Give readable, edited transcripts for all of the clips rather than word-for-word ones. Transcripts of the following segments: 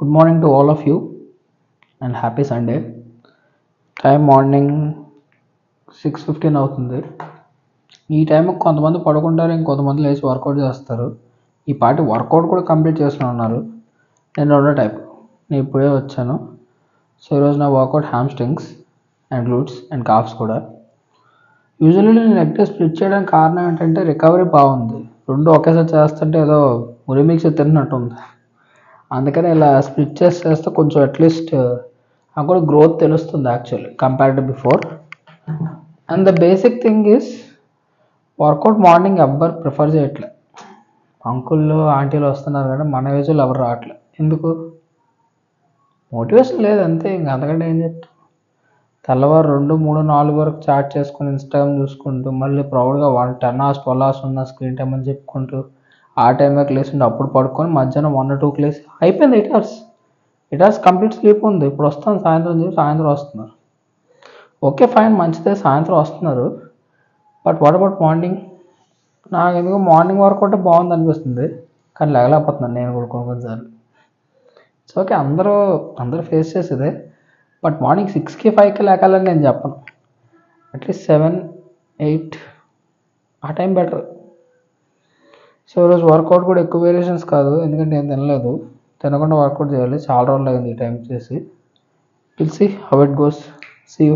Good morning to all of you and happy Sunday. Time morning 6:15 అవుతుంది. ఈ టైంకి కొంతమంది పడుకుంటారు, ఇంకొంతమంది లేచి వర్కౌట్ చేస్తారు. ఈ పాటి వర్కౌట్ కూడా కంప్లీట్ చేస్తూనే ఉన్నారు. నేను రెండో టైప్. నేను ఇప్పుడే వచ్చాను. సో ఈరోజు నా workout hamstrings and glutes and calves కూడా. యూజువల్లీ నేను లెగ్ డే స్ప్లిట్ చేయడానికి కారణం ఏంటంటే రికవరీ బాగుంది. రెండు ఒకేసారి చేస్తుంటే ఏదో ఉరి మిక్స్ తిన్నట్టు ఉంది. అందుకని ఇలా స్ప్లిట్ చేస్తే కొంచెం అట్లీస్ట్ నాకు కూడా గ్రోత్ తెలుస్తుంది actually compare to before. And the basic thing is workout morning ఎవ్వరు ప్రిఫర్ చేయట్లే. అంకుళ్ళు ఆంటీలు వస్తున్నారు కానీ మన ఏజ్లో ఎవరు రావట్లే. ఎందుకు? మోటివేషన్ లేదు అంతే. ఇంక అంతకంటే ఏం చెప్తా. తెల్లవారు 2, 3, 4 వరకు చాట్ చేసుకుని ఇన్స్టాగ్రామ్ చూసుకుంటూ మళ్ళీ ప్రౌడ్గా 10 hours 12 hours ఉన్న స్క్రీన్ టైం అని చెప్పుకుంటూ ఆ టైంకి లేచిండి అప్పుడు పడుకొని మధ్యాహ్నం 1 or 2 లేసి అయిపోయింది. 8 hours కంప్లీట్ స్లీప్ ఉంది. ఇప్పుడు వస్తాను సాయంత్రం వస్తున్నారు. ఓకే ఫైన్, మంచిదే సాయంత్రం వస్తున్నారు. But what about morning? నాకు ఎందుకు మార్నింగ్ వర్కౌట్ బాగుంది అనిపిస్తుంది, కానీ లేగలేకపోతున్నాను నేను కూడా కొన్నిసార్లు. సో ఓకే, అందరూ ఫేస్ చేసేదే. బట్ మార్నింగ్ 6కి 5కి లేకాలని నేను చెప్పను. అట్లీస్ట్ 7, 8 ఆ టైం బెటర్. సో ఈరోజు వర్కౌట్ కూడా ఎక్కువ వేరియేషన్స్ కాదు, ఎందుకంటే నేను తినలేదు. తినకుండా వర్కౌట్ చేయాలి. చాలా రోజులు అయింది ఈ టైం చేసి. Will see how it goes. See you.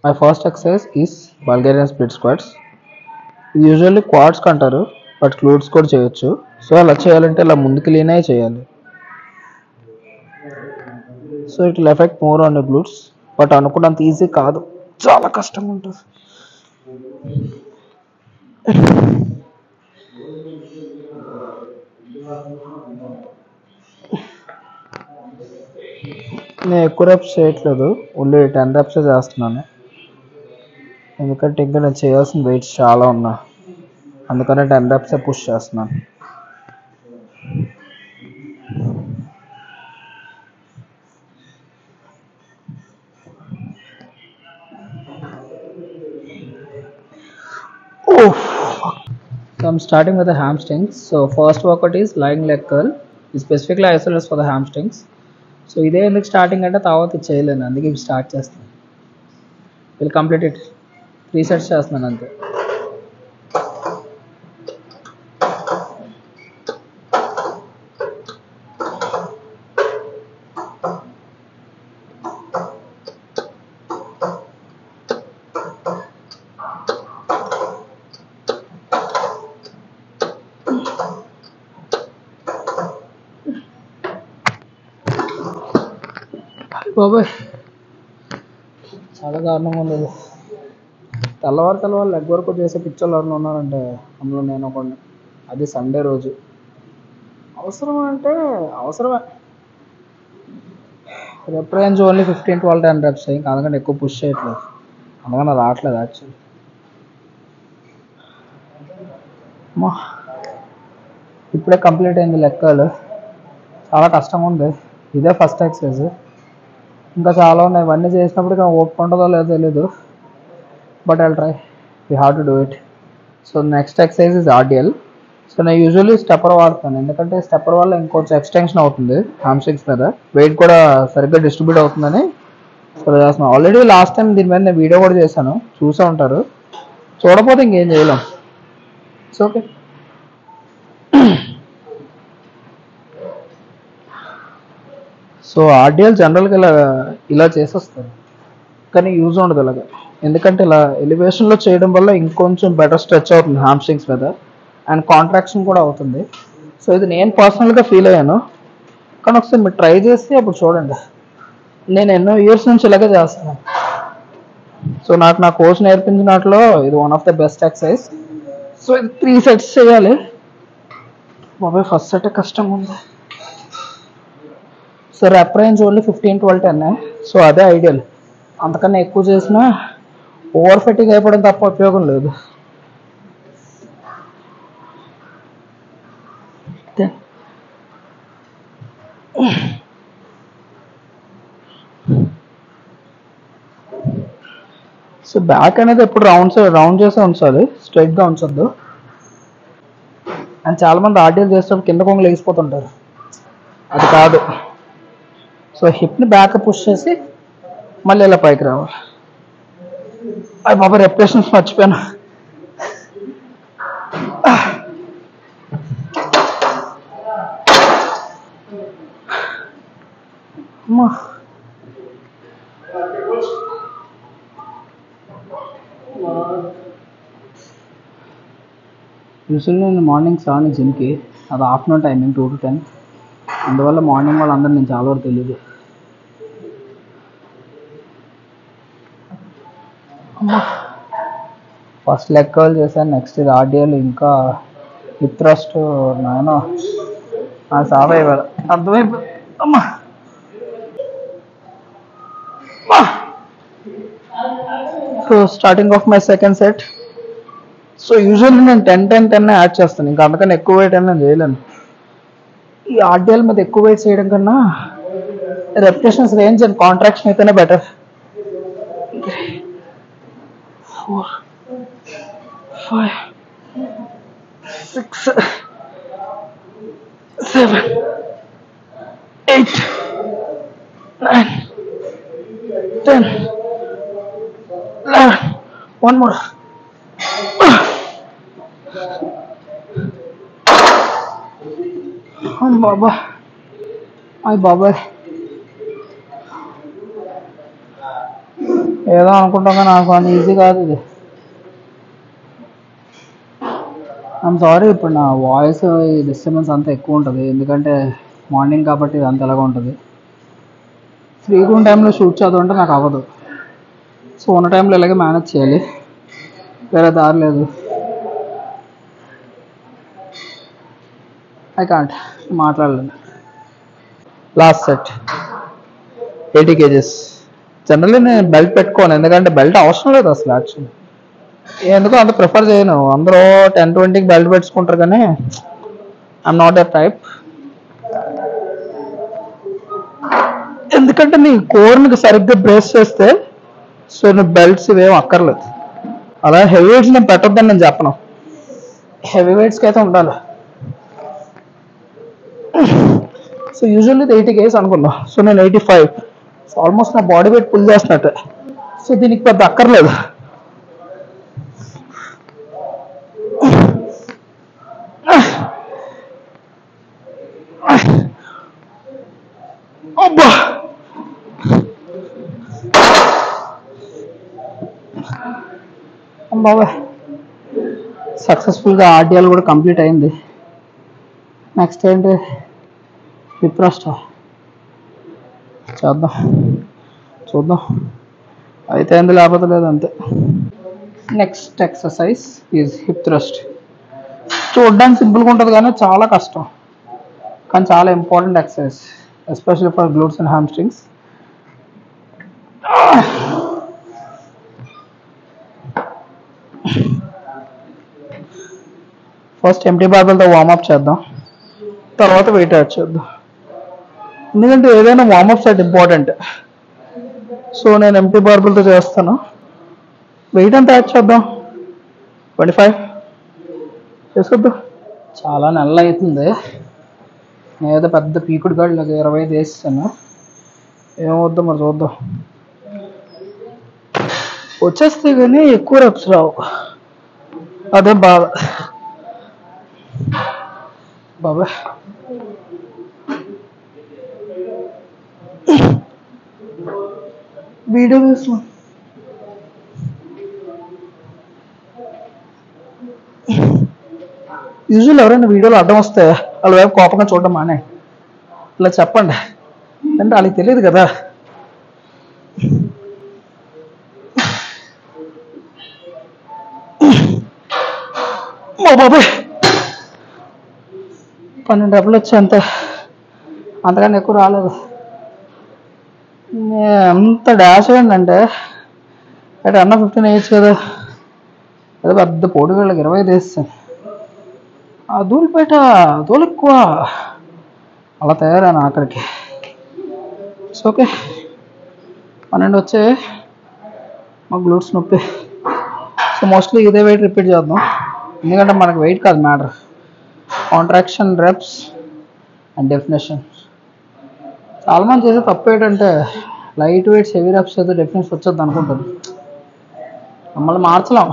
My first exercise is Bulgarian split squats. ఇది యూజువల్లీ క్వాడ్స్కి అంటారు, బట్ గ్లూట్స్ కూడా చేయొచ్చు. సో అలా చేయాలంటే ఇలా ముందుకు లీనే చేయాలి. So it will effect more on the glutes, but అనుకున్నంత ఈజీ కాదు, చాలా కష్టంగా ఉంటుంది. నేను ఎక్కువ రెప్స్ చేయట్లేదు, ఓన్లీ 10 reps చేస్తున్నాను. ఎందుకంటే ఇంకా నేను చేయాల్సిన వెయిట్స్ చాలా ఉన్నా, అందుకనే 10 reps పుష్ చేస్తున్నాను. So I'm starting with the hamstrings. So first workout is lying leg curl. It's specifically isolates for the hamstrings. So ఇదే ఎందుకు స్టార్టింగ్ అంటే తర్వాత చేయలేను, అందుకే ఇప్పుడు స్టార్ట్ చేస్తాను. వీళ్ళు కంప్లీట్ ఇట్ 3 sets చేస్తున్నాను అంతే. బాబాయ్ చాలా దారుణంగా ఉంది. తెల్లవారు లెగ్ వర్క్ చేసే పిచ్చోళ్ళు ఎవరైనా ఉన్నారంటే అందులో నేను ఒకడిని. అది సండే రోజు. అవసరం అంటే అవసరమే. రెప్ రేంజ్ ఓన్లీ 15, 12, 10 reps. ఇంకా అందుకంటే ఎక్కువ పుష్ చేయట్లేదు, అందుకని రావట్లేదు యాక్చువల్లీ. ఇప్పుడే కంప్లీట్ అయింది లెక్కలు. చాలా కష్టంగా ఉంది. ఇదే ఫస్ట్ ఎక్సర్సైజ్. ఇంకా చాలా ఉన్నాయి. ఇవన్నీ చేసినప్పుడు ఓపిక ఉంటుందో లేదో తెలీదు, but I'll try. We have to do it. So next exercise is ordeal. So నేను యూజువల్లీ స్టెప్పర్ వాడతాను, ఎందుకంటే స్టెప్పర్ వల్ల ఇంకొంచెం ఎక్స్టెన్షన్ అవుతుంది హామ్స్ట్రింగ్స్ మీద, వెయిట్ కూడా సరిగ్గా డిస్ట్రిబ్యూట్ అవుతుందని సో చేస్తున్నాను. ఆల్రెడీ లాస్ట్ టైం దీని మీద నేను వీడియో కూడా చేశాను, చూసే ఉంటారు. చూడకపోతే ఇంకేం చేయలేం. It's okay. సో ఆర్డియల్ జనరల్గా ఇలా చేసేస్తారు, కానీ యూజ్ ఉండదు ఇలాగా. ఎందుకంటే ఇలా ఎలివేషన్లో చేయడం వల్ల ఇంకొంచెం బెటర్ స్ట్రెచ్ అవుతుంది హామ్స్ట్రింగ్స్ మీద, అండ్ కాంట్రాక్షన్ కూడా అవుతుంది. సో ఇది నేను పర్సనల్గా ఫీల్ అయ్యాను, కానీ ఒకసారి మీరు ట్రై చేసి అప్పుడు చూడండి. నేను ఎన్నో ఇయర్స్ నుంచి ఇలాగే చేస్తున్నాను. సో నాకు నా కోచ్ నేర్పించిన వాటిలో ఇది one of the best exercise. So ఇది 3 sets చేయాలి. బాబాయ్ ఫస్ట్ సెట్ కష్టంగా ఉంది. So rep range only 15, 12, 10. So అదే ఐడియల్. అంతకన్నా ఎక్కువ చేసినా ఓవర్ ఫిట్టింగ్ అయిపోవడం తప్ప ఉపయోగం లేదు. సో బ్యాక్ అనేది ఎప్పుడు రౌండ్ చేసే ఉంచాలి, స్ట్రైట్గా ఉంచొద్దు. అండ్ చాలామంది ఆర్డియల్ చేసేటప్పుడు కింద కొంగలు లేచిపోతుంటారు, అది కాదు. సో హిప్ని బ్యాక్ పుష్ చేసి మళ్ళీ ఇలా పైకి రావాలి. అది బాబా రెప్యుటేషన్స్ మర్చిపోయాను. అమ్మా యూజువల్లీ నేను మార్నింగ్ 7 జిమ్కి, అది ఆఫ్టర్నూన్ టైమింగ్ 2 to 10. అందువల్ల మార్నింగ్ వాళ్ళందరూ నేను చాలా వరకు తెలియదు. అమ్మా ఫస్ట్ లెగ్ కర్ల్ చేశాను, నెక్స్ట్ ఇది ఆర్డియల్, ఇంకా హిప్ థ్రస్ట్. నాయన సావే ఇవాళ అర్థమైపోయింది. అమ్మా so starting of my second set. So usually నేను 10-10-10 యాడ్ చేస్తాను, ఇంకా అందుకని ఎక్కువ వెయిట్ అని నేను చేయలేను. ఈ ఆర్డియల్ మీద ఎక్కువ వెయిట్ చేయడం కన్నా రెప్యుటేషన్స్ రేంజ్ అండ్ కాంట్రాక్షన్ అయితేనే బెటర్. 4, 5, 6, 7, 8, 9, 10, 11. One more. బాబా అయ్యి బాబాయ్ ఏదో అనుకుంటాం కానీ నాకు అంత ఈజీ కాదు ఇది. ఐఎమ్ సారీ, ఇప్పుడు నా వాయిస్ డిస్టర్బెన్స్ అంతా ఎక్కువ ఉంటుంది, ఎందుకంటే మార్నింగ్ కాబట్టి అంత ఎలాగ ఉంటుంది. ఫ్రీగా ఉన్న టైంలో షూట్ చదువుంటే నాకు అవ్వదు. సో ఉన్న టైంలో ఇలాగే మేనేజ్ చేయాలి, వేరే దారి లేదు. ఐ కాంట్ మాట్లాడలేను. Last set 80 kgs. జనరల్లీ నేను బెల్ట్ పెట్టుకోను, ఎందుకంటే బెల్ట్ అవసరం లేదు అసలు. యాక్చువల్లీ ఎందుకో అంత ప్రిఫర్ చేయను. అందరూ 10-20కి బెల్ట్ పెట్టుకుంటారు, కానీ ఐఎమ్ నాట్ దట్ టైప్. ఎందుకంటే నీ కోర్నికి సరిగ్గా బ్రేస్ చేస్తే సో నువ్వు బెల్ట్స్ ఇవేం అక్కర్లేదు. అలా హెవీ వెయిట్స్ నేను పెట్టొద్దని నేను చెప్పను, హెవీ వెయిట్స్కి అయితే ఉండాలి. సో యూజువల్లీ 80 kgs అనుకున్నా, సో నేను 85. సో ఆల్మోస్ట్ నా బాడీ వెయిట్ పుల్ చేస్తున్నట్టే. సో దీనికి పెద్ద అక్కర్లేదు. అబ్బా బాబాయ్ సక్సెస్ఫుల్గా ఆర్డియల్ కూడా కంప్లీట్ అయింది. నెక్స్ట్ ఏంటి హిప్ థ్రస్ట్ చేద్దాం, చూద్దాం అయితే అయింది, లేకపోతే లేదు అంతే. Next exercise is hip thrust. చూడడానికి సింపుల్గా ఉంటుంది కానీ చాలా కష్టం, కానీ చాలా important exercise, especially for glutes and hamstrings. First empty బార్బెల్తో వార్మప్ చేద్దాం, తర్వాత వెయిట్ యాడ్ చేద్దాం. ఎందుకంటే ఏదైనా వార్మప్ సెట్ ఇంపార్టెంట్. సో నేను ఎంటీ బార్బెల్తో చేస్తాను. వెయిట్ ఎంత యాడ్ చేద్దాం? 25 చేసుకొద్దాం. చాలా నెలలు అవుతుంది, నేనేదో పెద్ద పీకుడు గాడిలో 25 వేస్తాను. ఏమవుద్దాం మరి చూద్దాం. వచ్చేస్తే కానీ ఎక్కువ రెప్స్ రావు, అదే బాధ. బాబా వీడియో తీస్తున్నాం. యూజువల్ ఎవరైనా వీడియోలో అడ్డం వస్తే వాళ్ళ వైపు కోపంగా చూడడం మానే, ఇలా చెప్పండి, అంటే వాళ్ళకి తెలియదు కదా. మా బాబాయ్ 12 డబ్బులు వచ్చాయి అంతే, అంతకన్నా ఎక్కువ రాలేదు. ఎంత డాష్ ఏంటంటే అంటే అన్న 15 వేయచ్చు కదా, అదే పెద్ద పోటీగాళ్ళకి 25 వేస్తాను. ఆ ధూళిపేట ధూళి ఎక్కువ, అలా తయారాను ఆఖరికి. ఇట్స్ ఓకే, 12 వచ్చాయి, మాకు గ్లూట్స్ నొప్పి. సో మోస్ట్లీ ఇదే వెయిట్ రిపీట్ చేద్దాం, ఎందుకంటే మనకు వెయిట్ కాదు matter, contraction, reps and definition. చాలామంది చేసే తప్పు ఏంటంటే లైట్ వెయిట్స్ హెవీ రెప్స్ అయితే డెఫినెట్స్ వచ్చేది అనుకుంటాను. మమ్మల్ని మార్చలేం,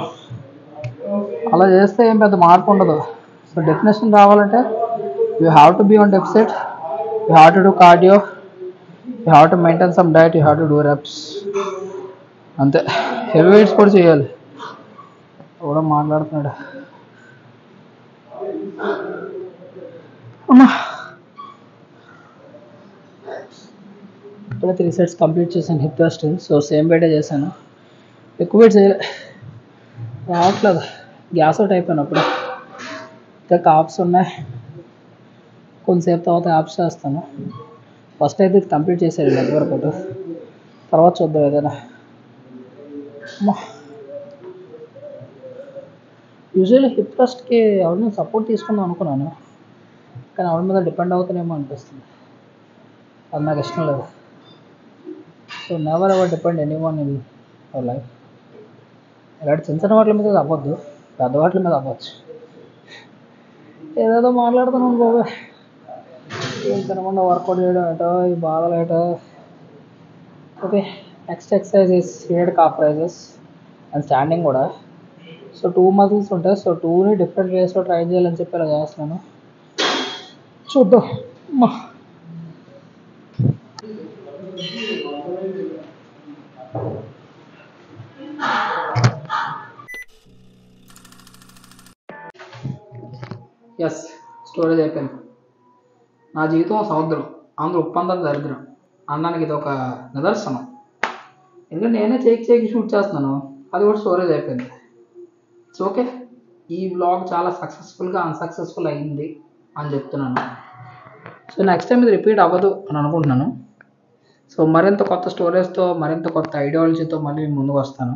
అలా చేస్తే ఏం పెద్ద మార్పు ఉండదు. సో డెఫినేషన్ రావాలంటే you have to be on deficit, you have to do cardio, you have to maintain some diet, you have to do reps, అంతే. హెవీ వెయిట్స్ కూడా చేయాలి. కూడా మాట్లాడుతున్నాడు అమ్మా. ఇప్పుడే 3 సెట్స్ కంప్లీట్ చేశాను హిప్ థ్రస్టింగ్. సో సేమ్ వెయిటే చేశాను, ఎక్కువ వెయిట్ చేయలే, రావట్లేదు, గ్యాస్ అవుట్ అయిపోయాను. అప్పుడు ఇంకా కాప్స్ ఉన్నాయి, కొంతసేపు తర్వాత యాప్స్ చేస్తాను. ఫస్ట్ అయితే ఇది కంప్లీట్ చేశాను లెగ్ వర్కౌట్, తర్వాత చూద్దాం ఏదైనా. యూజువల్లీ హిప్ థ్రస్ట్కి ఎవరిని సపోర్ట్ తీసుకుందాం అనుకున్నాను, కానీ ఎవరి మీద డిపెండ్ అవుతానేమో అనిపిస్తుంది, అది నాకు ఇష్టం లేదు. So never ever depend anyone in our life. ఇలాంటి చిన్న చిన్న వాటి మీద అవ్వద్దు, పెద్ద వాటి మీద అవ్వచ్చు. ఏదేదో మాట్లాడుతున్నాను బాబు, ఏం తినకుండా వర్కౌట్ చేయడం ఏటో, ఈ బాధలు ఏటో. Okay, next exercise is seated calf raises and standing కూడా. సో 2 మజిల్స్ ఉంటాయి, సో 2ని డిఫరెంట్ వేస్లో ట్రై చేయాలని చెప్పి ఇలా చేస్తున్నాను, చూద్దాం. ఎస్, స్టోరేజ్ అయిపోయింది. నా జీవితం సముద్రం, అందులో ఉప్పందం దరిద్రం అన్నానికి ఇది ఒక నిదర్శనం. ఎందుకంటే నేనే చేకి షూట్ చేస్తున్నాను, అది కూడా స్టోరేజ్ అయిపోయింది. ఇట్స్ ఓకే, ఈ బ్లాగ్ చాలా సక్సెస్ఫుల్గా అన్సక్సెస్ఫుల్ అయ్యింది అని చెప్తున్నాను. సో నెక్స్ట్ టైం ఇది రిపీట్ అవ్వదు అని అనుకుంటున్నాను. సో మరింత కొత్త స్టోరేజ్తో, మరింత కొత్త ఐడియాలజీతో మళ్ళీ ముందుకు వస్తాను.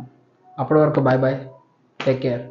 అప్పటి వరకు బాయ్ బాయ్, టేక్ కేర్.